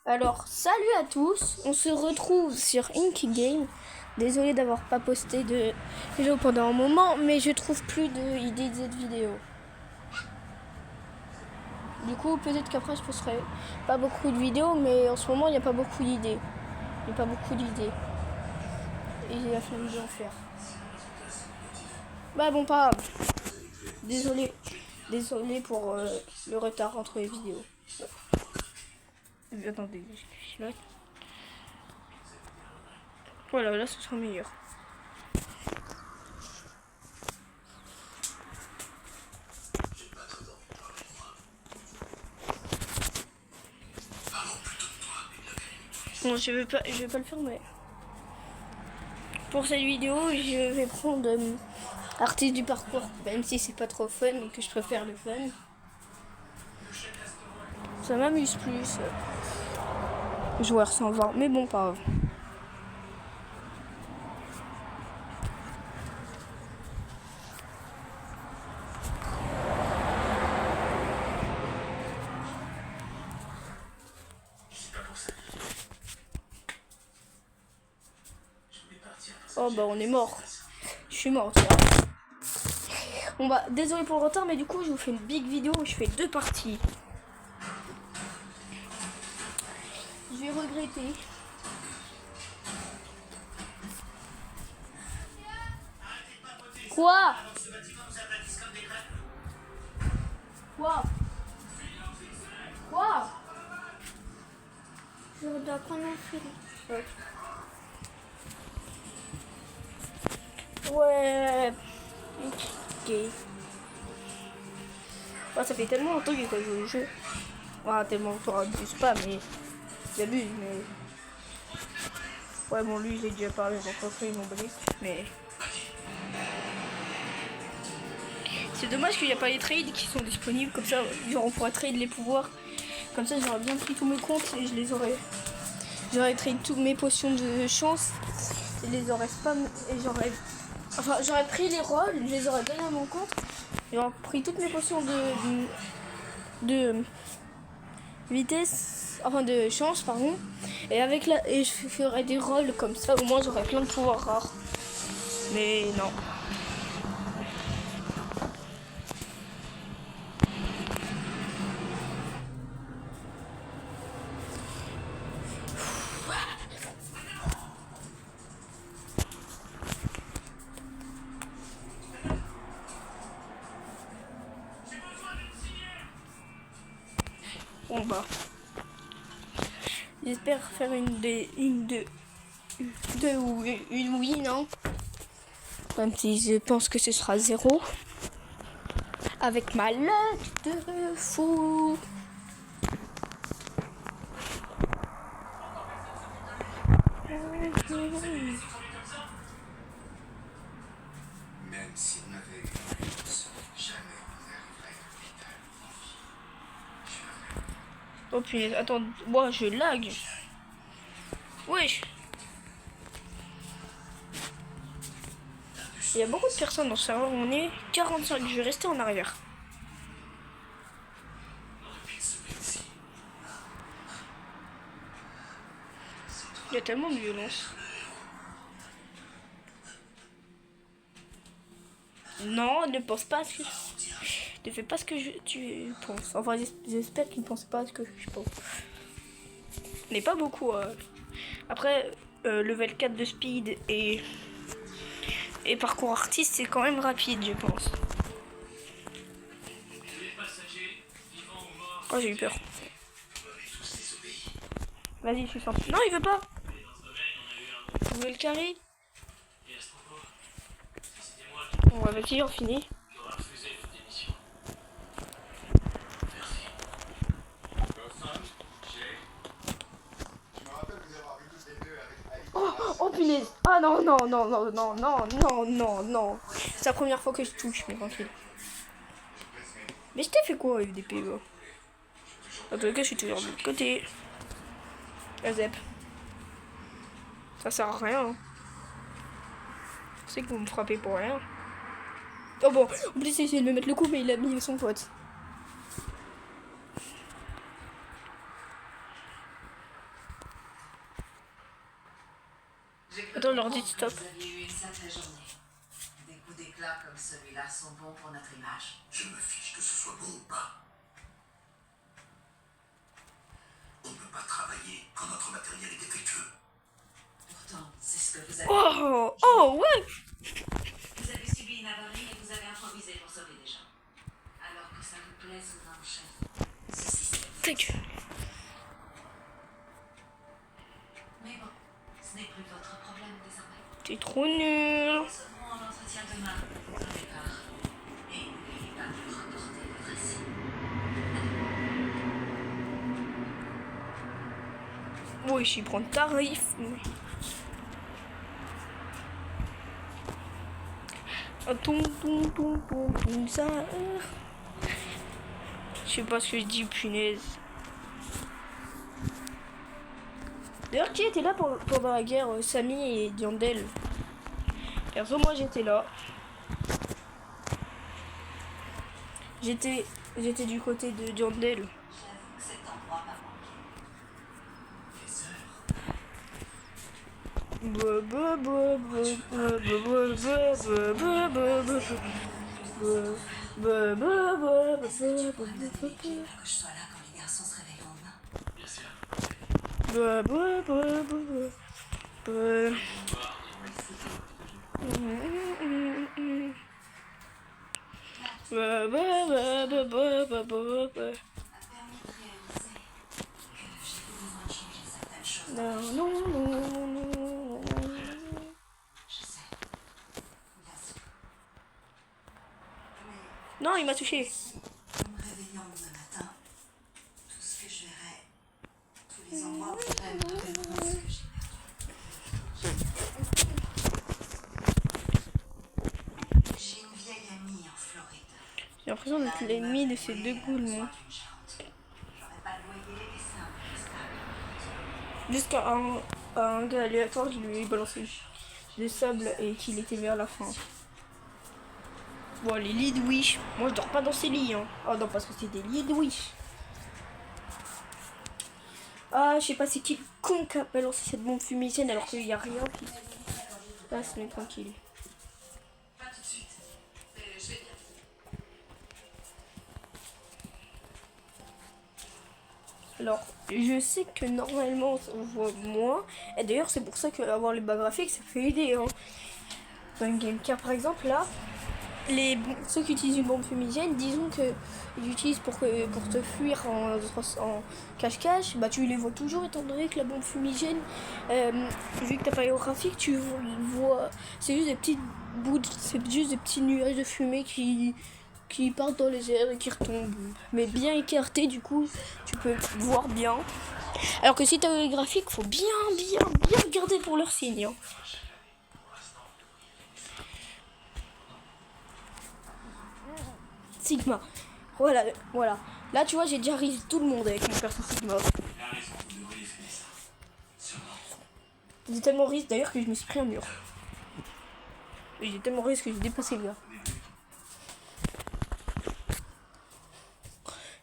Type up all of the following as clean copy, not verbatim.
Alors, salut à tous, on se retrouve sur Inky Game. Désolé d'avoir pas posté de vidéo pendant un moment, mais je trouve plus d'idées de vidéos. Du coup, peut-être qu'après je posterai pas beaucoup de vidéos, mais en ce moment il n'y a pas beaucoup d'idées. Il n'y a pas beaucoup d'idées. Et j'ai la flemme de en faire. Bah bon, pas grave. Désolé pour le retard entre les vidéos. Attendez, je note. Voilà, là ce sera meilleur. Bon, je vais pas le faire, mais pour cette vidéo, je vais prendre artiste du parcours, même si c'est pas trop fun et que je préfère le fun. Ça m'amuse plus. Joueur sans voir, mais bon, pas grave. Oh bah on est mort. Je suis mort, tiens. Bon bah désolé pour le retard, mais du coup je vous fais une big vidéo où je fais 2 parties. Je vais regretter. Quoi? Je dois prendre un film. Ouais. Ok. Oh, ça fait tellement longtemps que j'ai pas joué au jeu. Ouais, tellement longtemps, abuse pas, mais j'abuse, mais. Ouais, bon, lui, j'ai déjà parlé, donc après, ils m'ont brique, mais. C'est dommage qu'il n'y a pas les trades qui sont disponibles, comme ça, genre, on pourrait trade les pouvoirs. Comme ça, j'aurais bien pris tous mes comptes et je les aurais. J'aurais trade toutes mes potions de chance et les aurais spam et j'aurais. Enfin, j'aurais pris les rôles, je les aurais donnés à mon compte. J'aurais pris toutes mes potions de vitesse, enfin de chance, pardon. Et avec et je ferais des rôles comme ça, au moins j'aurais plein de pouvoirs rares. Mais non. Bon bah. J'espère faire une win, hein. Même si je pense que ce sera 0. Avec ma luck de fou. Même s'il m'avait eu une réponse, jamais on n'arriverait à l'hôpital. Oh punaise, attends, moi je lag. Wesh. Il y a beaucoup de personnes dans ce serveur, on est 45, je vais rester en arrière. Il y a tellement de violence. Non, ne pense pas à ce que ne fais pas ce que tu penses. Enfin, j'espère qu'il ne pense pas à ce que je pense. Mais pas beaucoup. Après, level 4 de speed et parcours artiste, c'est quand même rapide, je pense. Oh, j'ai eu peur. Vas-y, je suis sorti. Non, il veut pas. Vous voulez le carry? Bon, bah, vas-y, on finit. Oh punaise. Ah non, non, non, non, non, non, non, non, non. C'est la première fois que je touche, mais tranquille. Mais je t'ai fait quoi avec des PV? En tout cas, je suis toujours de l'autre côté. Azep. Ça sert à rien. Hein. Je sais que vous me frappez pour rien. Oh bon, en plus, il essayé de me mettre le coup, mais il a mis son pote. Attends, je leur dis stop. Vous aviez eu une sacrée journée. Des coups d'éclat comme celui-là sont bons pour notre image. Je me fiche que ce soit bon ou pas. On ne peut pas travailler quand notre matériel est défectueux. Pourtant, c'est ce que vous avez. Oh, oh, ouais. Vous avez subi une avarie et vous avez improvisé pour sauver des gens. Alors que ça vous plaise ou non, chef, ce système. Ta gueule. Mais bon, ce n'est plus votre problème désormais. T'es trop nul. Nous serons en entretien demain, au départ. Et n'oubliez pas de reporter votre récit. Oui, je vais prendre tarif. Ça. Je sais pas ce que je dis, punaise. D'ailleurs, qui était là pendant la guerre, Samy et Diandel? Perso, moi j'étais là. J'étais du côté de Diandel. J'avoue que cet endroit m'a manqué. Que je sois là quand les garçons se réveilleront demain. Bien sûr. M'a permis de réaliser que j'ai besoin de changer certaines choses. Je sais. Bien sûr. Mais Non, il m'a touché. en me réveillant demain matin, tout ce que je verrai, tous les endroits où je vais me redonneront ce que j'ai perdu. J'ai une vieille amie en Floride. J'ai l'impression d'être l'ennemi de ces deux ghouls, moi. J'aurais pas le loyer et c'est un peu stable. Jusqu'à un gars aléatoire, je lui ai balancé des sables et qu'il était vers la fin. Bon, les lits de Wish. Moi, je dors pas dans ces lits, hein. Oh non, parce que c'est des lits de Wish. Ah, je sais pas c'est qui le con qui a balancé cette bombe fumigène alors qu'il y a rien qui se passe, mais tranquille. Pas tout de suite. Mais je vais bien. Alors, je sais que normalement, on voit moins. Et d'ailleurs, c'est pour ça qu'avoir les bas graphiques, ça fait aider, hein. Dans une game, car par exemple, là, ceux qui utilisent une bombe fumigène, disons que ils l'utilisent pour te fuir en cache-cache, bah tu les vois toujours étant donné que la bombe fumigène, vu que t'as pas les graphiques, tu vois, c'est juste des petites bouts, c'est juste des petits nuages de fumée qui partent dans les airs et qui retombent. Mais bien écartés, du coup, tu peux voir bien. Alors que si t'as les graphiques, faut bien regarder pour leurs signes, hein. Sigma. Voilà. Là, tu vois, j'ai déjà risé tout le monde avec mon perso Sigma. Il a raison, vous devriez finir ça. Sûrement. J'ai tellement risé d'ailleurs que je me suis pris un mur. Et j'ai tellement risé que j'ai dépassé le gars.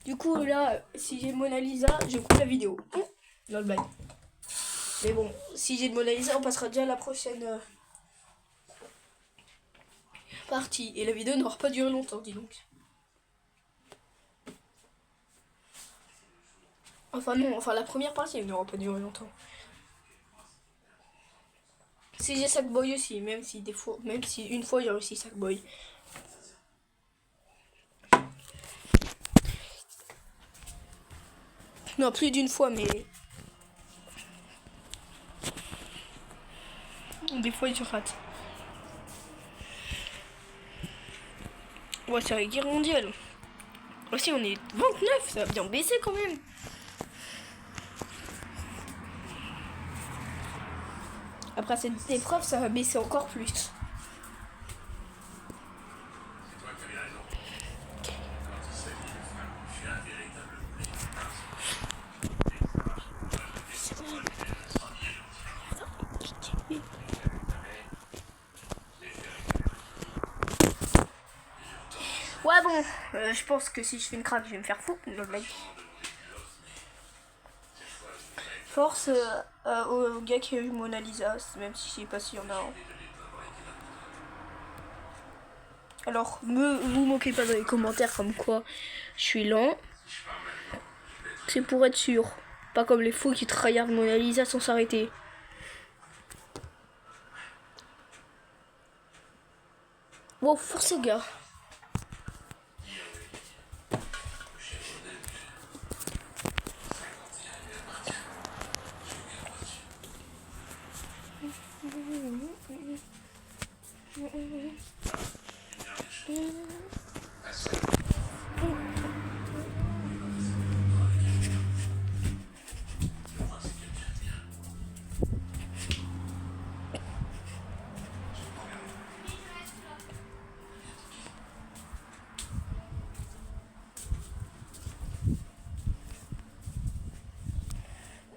Du coup, là, si j'ai Mona Lisa, je coupe la vidéo. Dans le blague. Mais bon, si j'ai de Mona Lisa, on passera déjà à la prochaine partie. Et la vidéo n'aura pas duré longtemps, dis donc. Enfin non, la première partie elle n'aura pas duré longtemps. Si j'ai Sackboy aussi, même si une fois j'ai réussi Sackboy. Non, plus d'une fois, mais des fois je rate. Ouais, c'est la guerre mondiale. Aussi, on est 29, ça va bien baisser quand même. Après cette épreuve, ça va baisser encore plus. C'est toi qui avais raison. Quand il s'agit de femmes, je suis un véritable Ouais bon, je pense que si je fais une craque, je vais me faire foutre. Le blague. Force au gars qui a eu Mona Lisa, même si je sais pas s'il y en a un. Alors, vous moquez pas dans les commentaires comme quoi je suis lent. C'est pour être sûr. Pas comme les fous qui tryhardent Mona Lisa sans s'arrêter. Wow, forcez gars.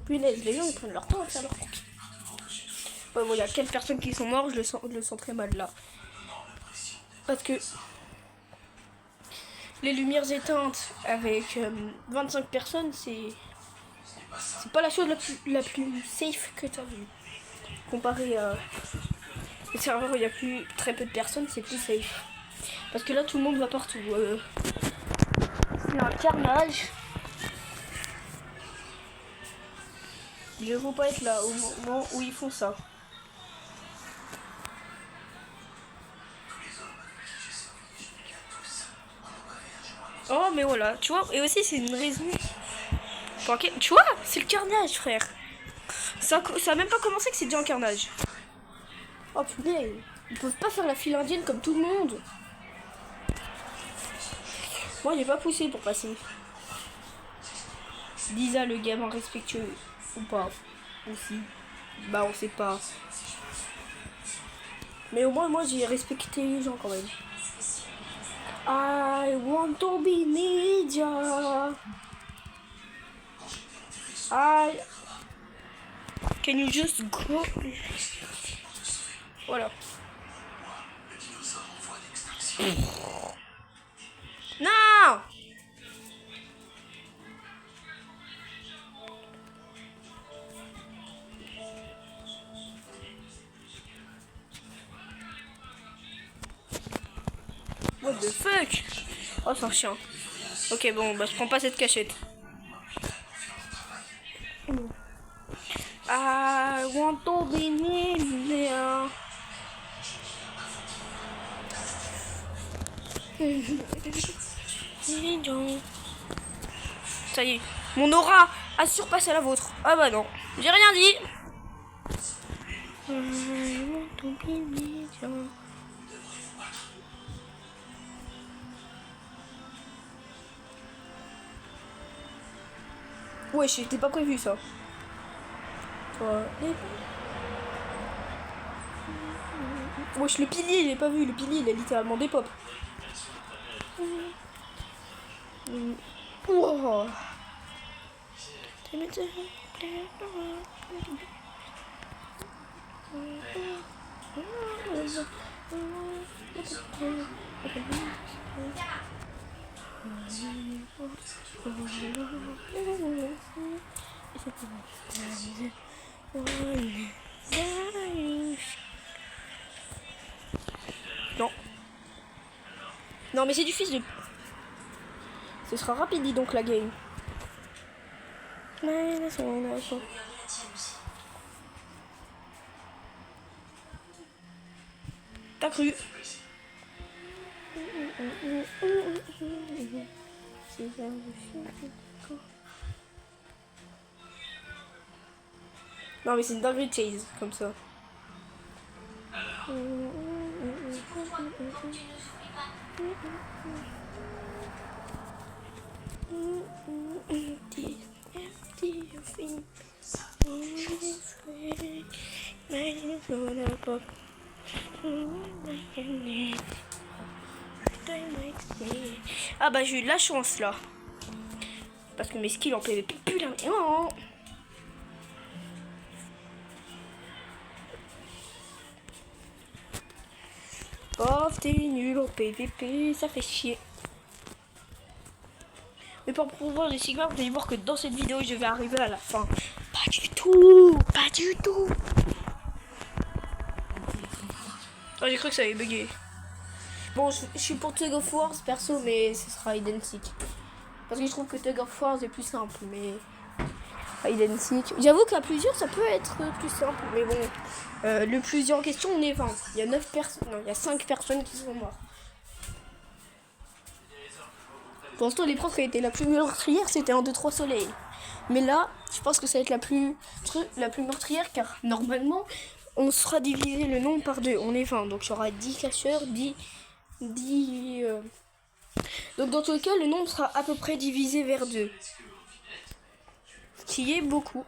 Punaise, les gens ils prennent leur temps à faire leur cookie. Ouais, bon, il y a quelques personnes qui sont mortes, je le sens très mal là. Parce que les lumières éteintes avec 25 personnes, c'est pas la chose la plus safe que tu as vue. Comparé à les serveurs où il y a très peu de personnes, c'est plus safe. Parce que là, tout le monde va partout. C'est un carnage. Je ne veux pas être là au moment où ils font ça. Oh, mais voilà, tu vois, et aussi c'est une raison. Tu vois, c'est le carnage, frère. Ça a même pas commencé que c'est déjà un carnage. Oh putain, ils peuvent pas faire la file indienne comme tout le monde. Moi, j'ai pas poussé pour passer. Lisa, le gamin respectueux, ou pas. Aussi. Bah, on sait pas. Mais au moins, moi, j'ai respecté les gens quand même. I want to be ninja. Can you just go? Voilà. Non! What the fuck? Oh, c'est un chien. Ok, bon, bah je prends pas cette cachette. I want to be ninja. Ça y est, mon aura a surpassé la vôtre. Ah bah non, j'ai rien dit. Ouais, j'étais pas prévu ça. Wesh, le pilier, j'ai pas vu. Le pilier, il a littéralement des pop. Wow. Non. Non, mais c'est du fils de... Ce sera rapide, dis donc, la game. T'as cru. Non, mais c'est une dinguerie de chase, comme ça. Ah bah j'ai eu de la chance là. Parce que mes skills en PVP puent la merde. Oh, t'es nul au PVP, ça fait chier. Mais pour pouvoir les Sigma, vous allez voir que dans cette vidéo, je vais arriver à la fin. Pas du tout. tout. Pas du tout. Oh, j'ai cru que ça avait bugué. Bon, je suis pour Tug of War perso, mais ce sera identique. Parce que je trouve que Tug of War est plus simple, mais identique. J'avoue qu'à plusieurs, ça peut être plus simple, mais bon. Le plusieurs en question, on est 20. Il y a 9 personnes. Non, il y a 5 personnes qui sont mortes. Pour l'instant, l'épreuve qui a été la plus meurtrière, c'était en 2-3 soleils. Mais là, je pense que ça va être la plus meurtrière, car normalement, on sera divisé le nombre par 2. On est 20, donc il y aura 10 cacheurs, 10... Donc dans tous les cas, le nombre sera à peu près divisé vers 2. Ce qui est beaucoup.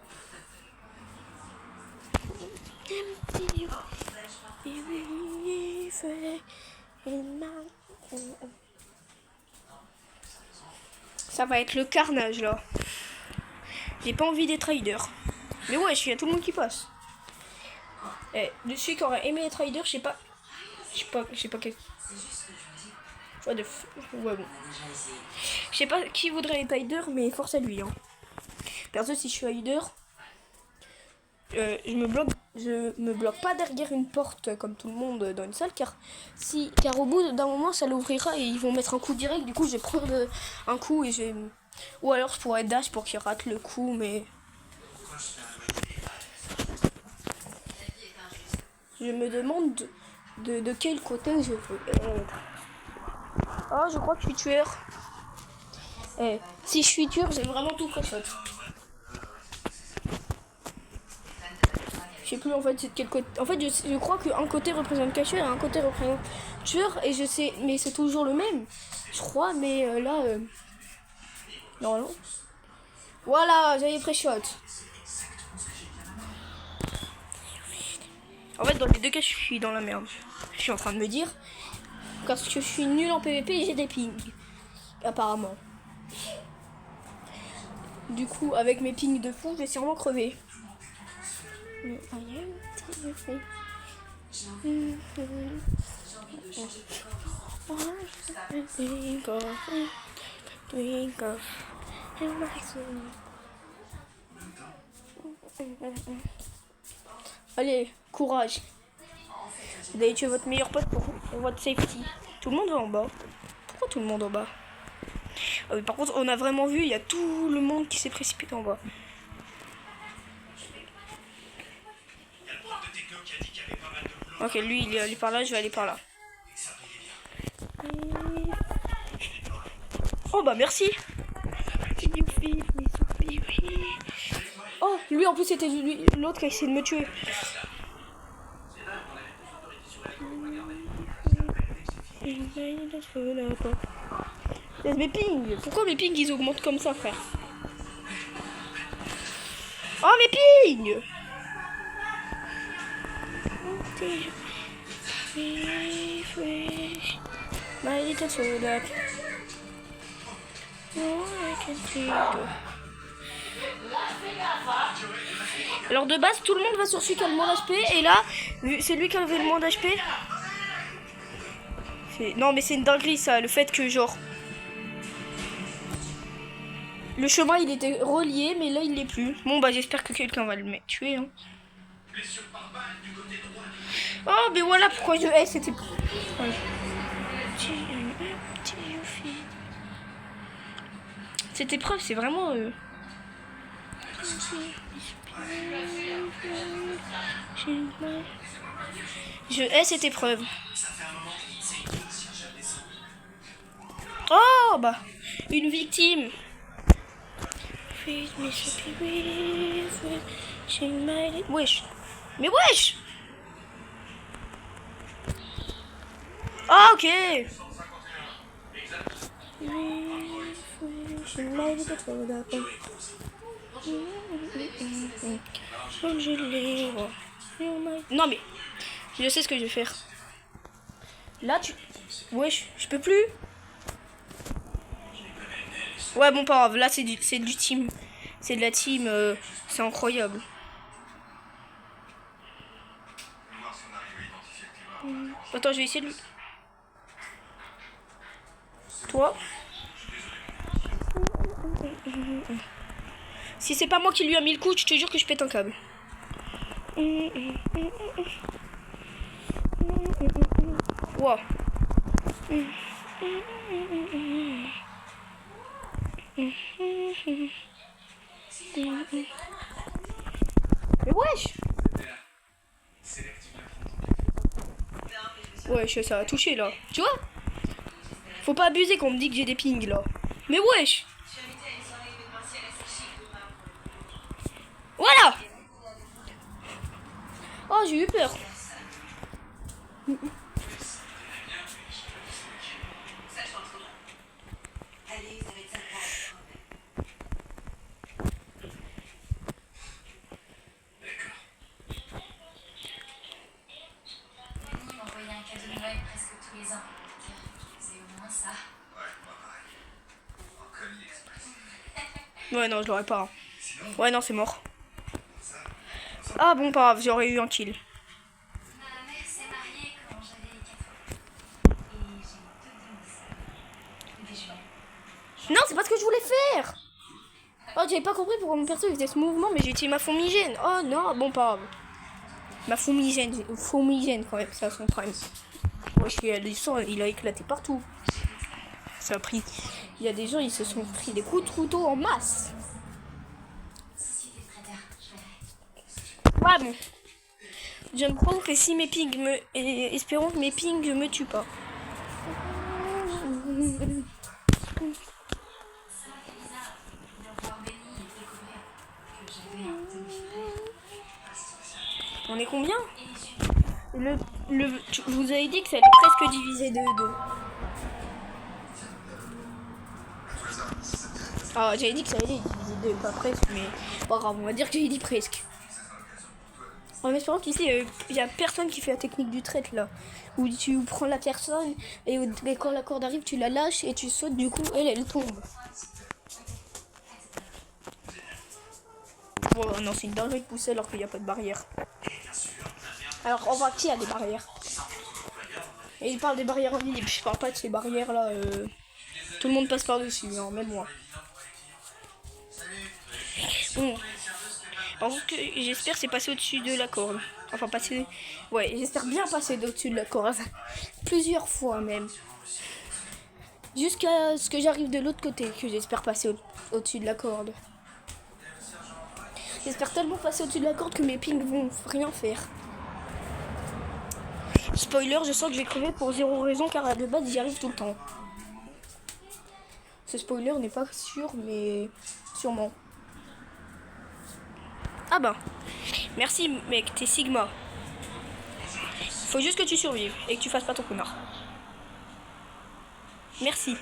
Ça va être le carnage là. J'ai pas envie d'être rider. Mais ouais, il y a tout le monde qui passe. De celui qui aurait aimé être rider, je sais pas quel. Ouais, bon. Je sais pas qui voudrait être rider, mais force à lui. Hein. Perso, si je suis rider, je me bloque pas derrière une porte comme tout le monde dans une salle, car au bout d'un moment ça l'ouvrira et ils vont mettre un coup direct. Du coup, je vais prendre un coup et ou alors je pourrais dash pour qu'il rate le coup, mais je me demande de quel côté je veux être. Oh, je crois que je suis tueur. Si je suis tueur, j'ai vraiment tout pré-shot. Je sais plus en fait c'est de quel côté. En fait, je crois qu'un côté représente cacheur et un côté représente tueur, et je sais, mais c'est toujours le même. Je crois, mais là. Non. Voilà, j'avais pré-shot. En fait, dans les deux cas, je suis dans la merde. Je suis en train de me dire. Parce que je suis nul en PVP et j'ai des pings. Apparemment. Du coup, avec mes pings de fou, je vais sûrement crever. Allez, courage. Vous allez tuer votre meilleur pote pour votre safety. Tout le monde va en bas. Pourquoi tout le monde en bas? Ah oui, par contre, on a vraiment vu, il y a tout le monde qui s'est précipité en bas. Ok, lui, il est allé par là, je vais aller par là. Oh bah merci. Oh, lui en plus c'était l'autre qui a essayé de me tuer. Mes pings. Pourquoi mes pings ils augmentent comme ça, frère? Oh, mes pings. Alors de base tout le monde va sur celui qui a le moins d'HP, et là c'est lui qui avait le moins d'HP. Non mais c'est une dinguerie ça, le fait que genre le chemin il était relié, mais là il l'est plus. Bon bah j'espère que quelqu'un va le tuer hein. Oh mais voilà pourquoi c'était... Ouais. Cette épreuve c'est vraiment... Je hais cette épreuve. Oh bah une victime. Wesh. Mais wesh. Ah ok. Non mais je sais ce que je vais faire. Là tu... Wesh, je peux plus. Ouais bon pas grave, là c'est du team. C'est de la team, c'est incroyable. Attends, je vais essayer de... Toi. Si c'est pas moi qui lui a mis le coup, je te jure que je pète un câble. Wow. Mais wesh. Wesh, ça a touché là. Tu vois? Faut pas abuser quand on me dit que j'ai des pings là. Mais wesh. Voilà. Oh, j'ai eu peur. Allez, vous avez 5 ans. Mamie m'envoyait un cadeau de Noël presque tous les ans. Je faisais au moins ça. Ouais, moi pareil. En colis express. Ouais, non, je l'aurais pas. Sinon, Ouais, non, c'est mort. ça, Ah bon, pas grave, j'aurais eu un kill. Ma mère s'est mariée quand j'avais 4 ans. Et j'ai 2 demi-sœurs. Des jumelles. Non, c'est pas ce que je voulais faire. Oh, j'avais pas compris pourquoi mon perso faisait ce mouvement, mais j'ai utilisé ma fumigène. Oh non, bon, pas grave. Ma fumigène quand même, ça a son prime. Ouais, je suis allé sang, il a éclaté partout. Ça a pris. Il y a des gens, ils se sont pris des coups de couteau en masse. Société de trader, je verrai. Ouais, bon. Je me prends que si mes pings me. Et espérons que mes pings me tuent pas. Ça m'a fait bizarre de voir Benny et découvrir que j'avais un demi-frère. On est combien? Et je vous avez dit que ça allait presque diviser de 2. Ah, j'avais dit que ça allait diviser 2, pas presque, mais pas grave, on va dire que j'ai dit presque. En espérant qu'ici, il y a personne qui fait la technique du trade là. Où tu prends la personne et quand la corde arrive, tu la lâches et tu sautes, du coup, elle tombe. Bon, non, c'est une dinguerie de pousser alors qu'il n'y a pas de barrière. Alors, en vrai, il y a des barrières. Et il parle des barrières invisibles. Je parle pas de ces barrières là. Tout le monde passe par-dessus, hein, même moi. Bon. Par contre, j'espère c'est passer au-dessus de la corde. Enfin, passer. Ouais, j'espère bien passer au-dessus de la corde. Plusieurs fois même. Jusqu'à ce que j'arrive de l'autre côté, que j'espère passer au-dessus de la corde. J'espère tellement passer au-dessus de la corde que mes pings vont rien faire. Spoiler, je sens que je vais crever pour 0 raison car de base j'y arrive tout le temps. Ce spoiler n'est pas sûr, mais sûrement. Ah bah, merci mec, t'es Sigma. Faut juste que tu survives et que tu fasses pas ton connard. Merci.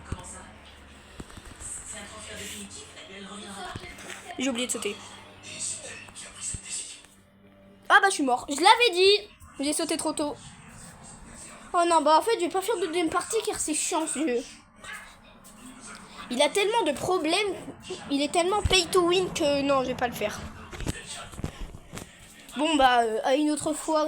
Comment ça? C'est un transfert définitif, elle reviendra. J'ai oublié de sauter. Ah bah je suis mort. Je l'avais dit. J'ai sauté trop tôt. Oh non, bah en fait je vais pas faire de deuxième partie car c'est chiant ce jeu. Il a tellement de problèmes. Il est tellement pay to win que non, je vais pas le faire. Bon bah à une autre fois.